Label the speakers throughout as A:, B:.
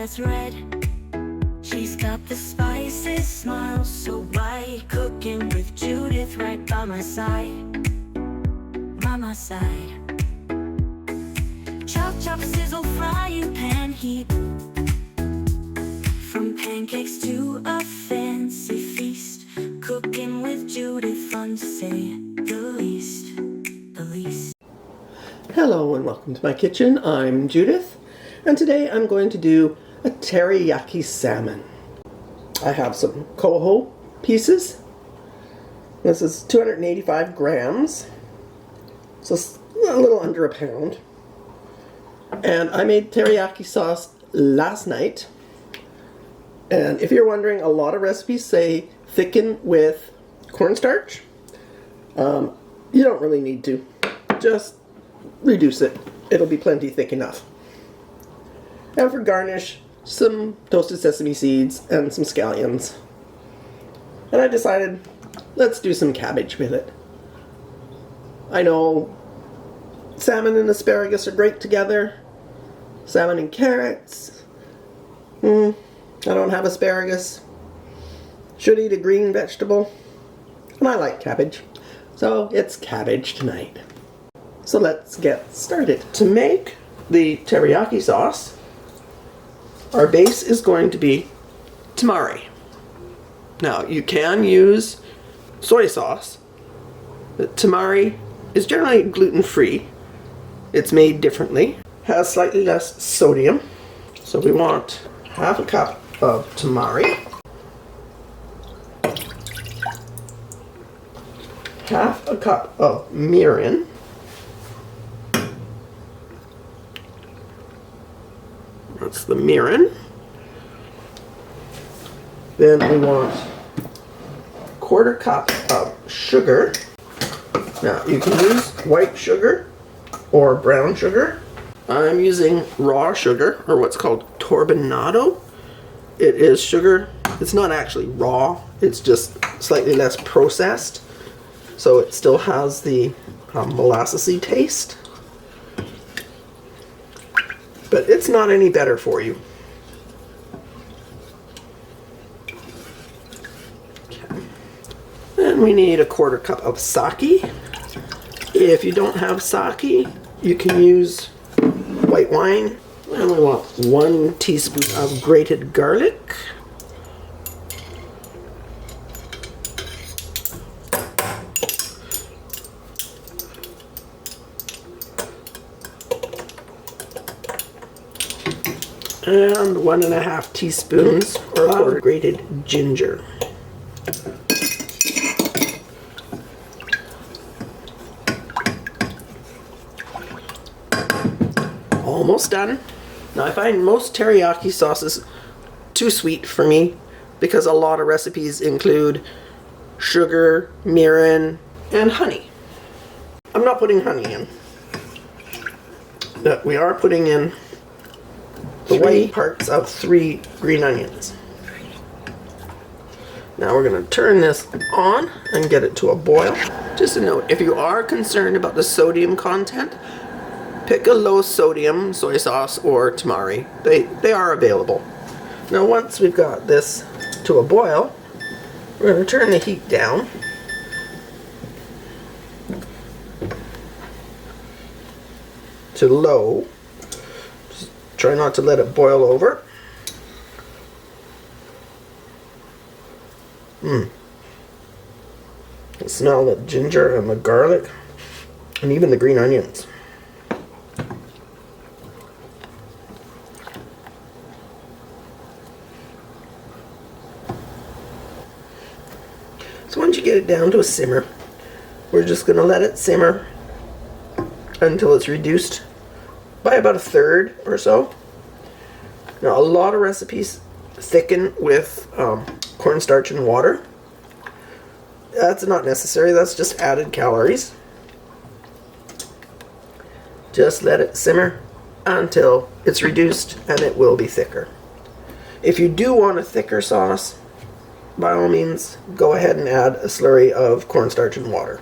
A: as red. She's got the spices, smile so bright. Cooking with Judith right by my side. By my side. Chop, chop, sizzle, frying pan heat. From pancakes to a fancy feast. Cooking with Judith, fun to say the least. The least.
B: Hello and welcome to my kitchen. I'm Judith, and today I'm going to do a teriyaki salmon. I have some coho pieces. This is 285 grams, so it's a little under a pound. And I made teriyaki sauce last night. And if you're wondering, a lot of recipes say thicken with cornstarch. You don't really need to. Just reduce it. It'll be plenty thick enough. And for garnish, some toasted sesame seeds and some scallions. And I decided, let's do some cabbage with it. I know salmon and asparagus are great together. Salmon and carrots. I don't have asparagus. Should eat a green vegetable. And I like cabbage. So it's cabbage tonight. So let's get started. To make the teriyaki sauce, our base is going to be tamari. Now you can use soy sauce, but tamari is generally gluten-free. It's made differently, has slightly less sodium. So we want half a cup of tamari, half a cup of mirin, that's the mirin. Then we want a quarter cup of sugar. Now you can use white sugar or brown sugar. I'm using raw sugar, or what's called Turbinado. It is sugar, it's not actually raw, it's just slightly less processed. So it still has the molassesy taste. But it's not any better for you. Okay. Then we need a quarter cup of sake. If you don't have sake, you can use white wine. And we want 1 teaspoon of grated garlic. And 1.5 teaspoons of grated ginger. Almost done. Now I find most teriyaki sauces too sweet for me because a lot of recipes include sugar, mirin, and honey. I'm not putting honey in, but we are putting in the white parts of 3 green onions. Now we're going to turn this on and get it to a boil. Just a note, if you are concerned about the sodium content, pick a low sodium soy sauce or tamari. They are available. Now once we've got this to a boil, we're going to turn the heat down. To low. Just try not to let it boil over. I smell the ginger and the garlic and even the green onions. So once you get it down to a simmer, we're just going to let it simmer until it's reduced by about 1/3 or so. Now a lot of recipes thicken with cornstarch and water. That's not necessary, that's just added calories. Just let it simmer until it's reduced and it will be thicker. If you do want a thicker sauce, by all means, go ahead and add a slurry of cornstarch and water.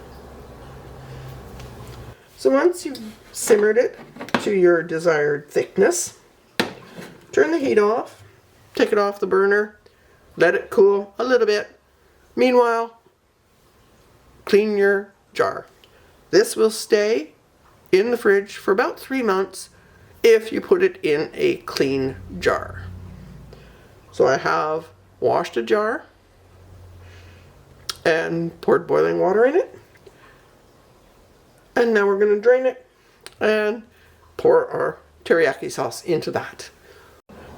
B: So once you've simmered it to your desired thickness, turn the heat off, take it off the burner, let it cool a little bit. Meanwhile, clean your jar. This will stay in the fridge for about 3 months if you put it in a clean jar. So I have washed a jar and poured boiling water in it. And now we're going to drain it and pour our teriyaki sauce into that.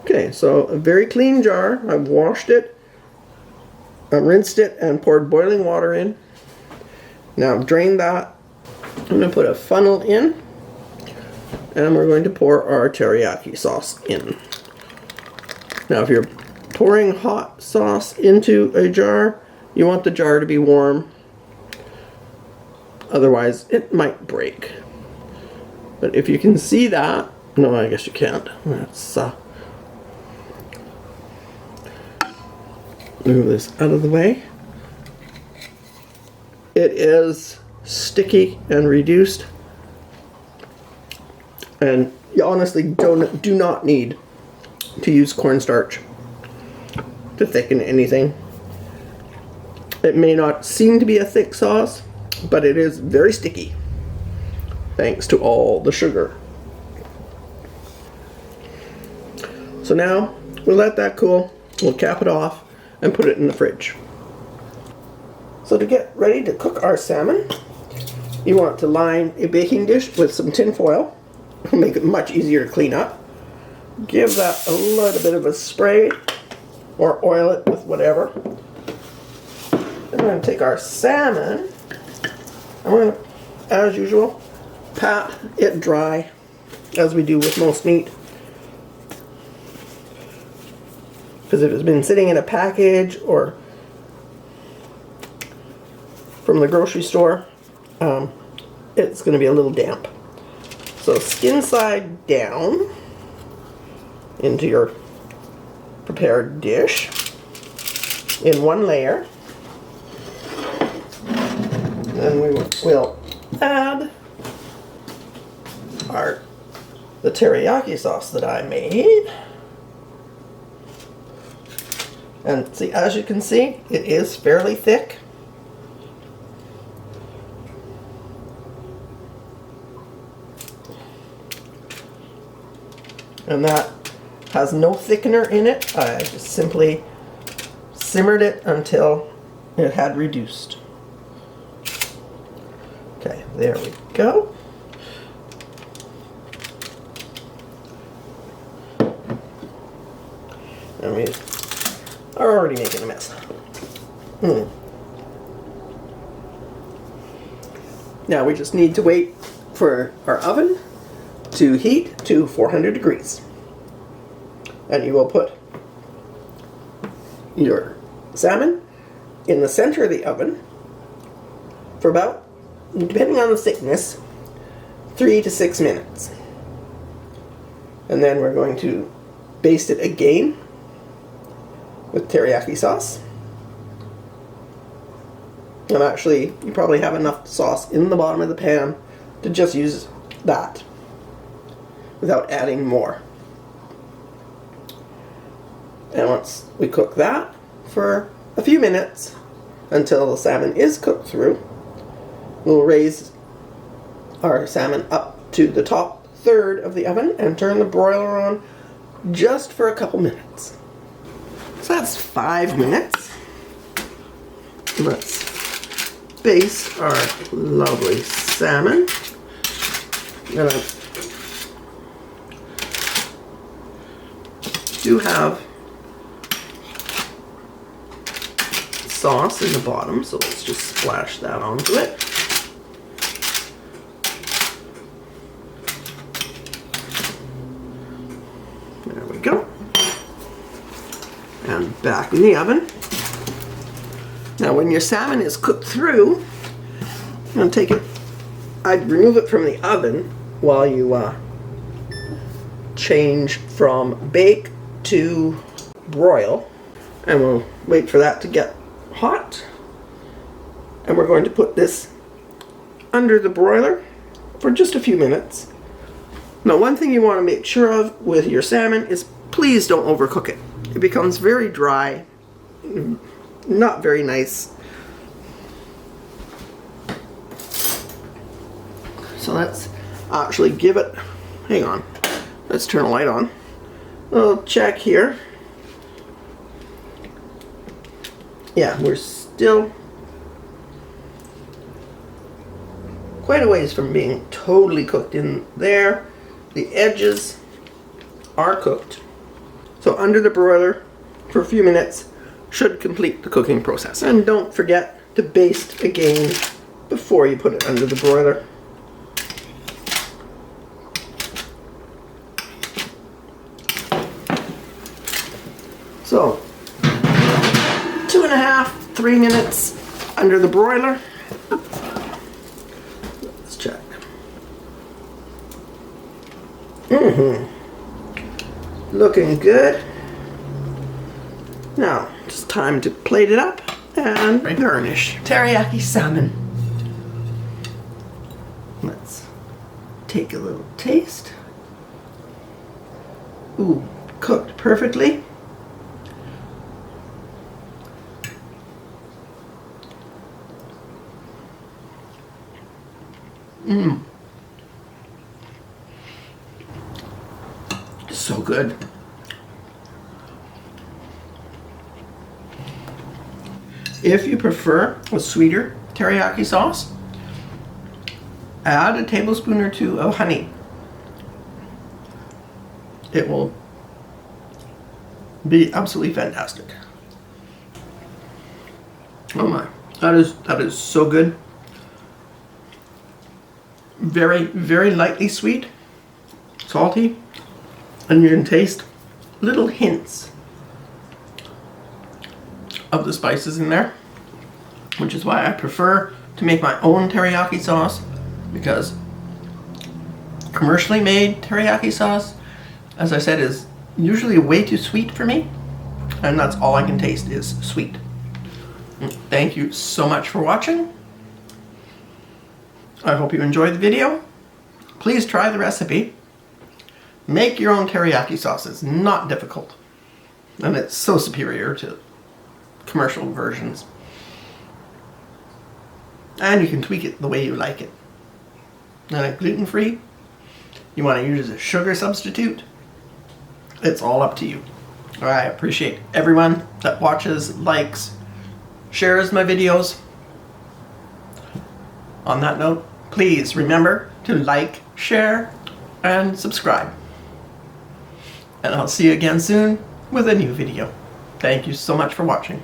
B: Okay, so a very clean jar. I've washed it, I rinsed it, and poured boiling water in. Now I've drained that. I'm going to put a funnel in, and we're going to pour our teriyaki sauce in. Now if you're pouring hot sauce into a jar, you want the jar to be warm. Otherwise it might break. But if you can see that, no, I guess you can't. Let's move this out of the way. It is sticky and reduced, and you honestly do not need to use cornstarch to thicken anything. It may not seem to be a thick sauce, but it is very sticky thanks to all the sugar. So now we'll let that cool, we'll cap it off and put it in the fridge. So to get ready to cook our salmon, you want to line a baking dish with some tin foil. It'll make it much easier to clean up. Give that a little bit of a spray or oil it with whatever. And we're going to take our salmon and we're going to, as usual, pat it dry as we do with most meat. Because if it's been sitting in a package or from the grocery store, it's going to be a little damp. So skin side down into your prepared dish in one layer. Then we will add the teriyaki sauce that I made. And see, as you can see, it is fairly thick. And that has no thickener in it. I just simply simmered it until it had reduced. Okay, there we go. And we are already making a mess. Now we just need to wait for our oven to heat to 400 degrees. And you will put your salmon in the center of the oven for about, depending on the thickness, 3 to 6 minutes. And then we're going to baste it again with teriyaki sauce. And actually, you probably have enough sauce in the bottom of the pan to just use that without adding more. And once we cook that for a few minutes until the salmon is cooked through, we'll raise our salmon up to the top third of the oven and turn the broiler on just for a couple minutes. So that's 5 minutes. Let's baste our lovely salmon. And I do have sauce in the bottom, so let's just splash that onto it. There we go. And back in the oven. Now when your salmon is cooked through, I'm going to take it, I'd remove it from the oven while you change from bake to broil. And we'll wait for that to get hot. And we're going to put this under the broiler for just a few minutes. Now one thing you want to make sure of with your salmon is please don't overcook it. It becomes very dry, not very nice. So let's actually give it, hang on, let's turn the light on. We'll check here. Yeah, we're still quite a ways from being totally cooked in there. The edges are cooked. So under the broiler for a few minutes should complete the cooking process. And don't forget to baste again before you put it under the broiler. So 2.5, 3 minutes under the broiler. Let's check. Looking good. Now, it's time to plate it up and garnish. Teriyaki salmon. Let's take a little taste. Ooh, cooked perfectly. So good. If you prefer a sweeter teriyaki sauce, add a tablespoon or two of honey. It will be absolutely fantastic. Oh my, that is so good. Very, very lightly sweet, salty, and you can taste little hints of the spices in there, which is why I prefer to make my own teriyaki sauce, because commercially made teriyaki sauce, as I said, is usually way too sweet for me, and that's all I can taste is sweet. Thank you so much for watching. I hope you enjoyed the video. Please try the recipe. Make your own teriyaki sauce. It's not difficult, and it's so superior to commercial versions. And you can tweak it the way you like it. And gluten-free, you want to use a sugar substitute, it's all up to you. I appreciate everyone that watches, likes, shares my videos. On that note, please remember to like, share, and subscribe. And I'll see you again soon with a new video. Thank you so much for watching.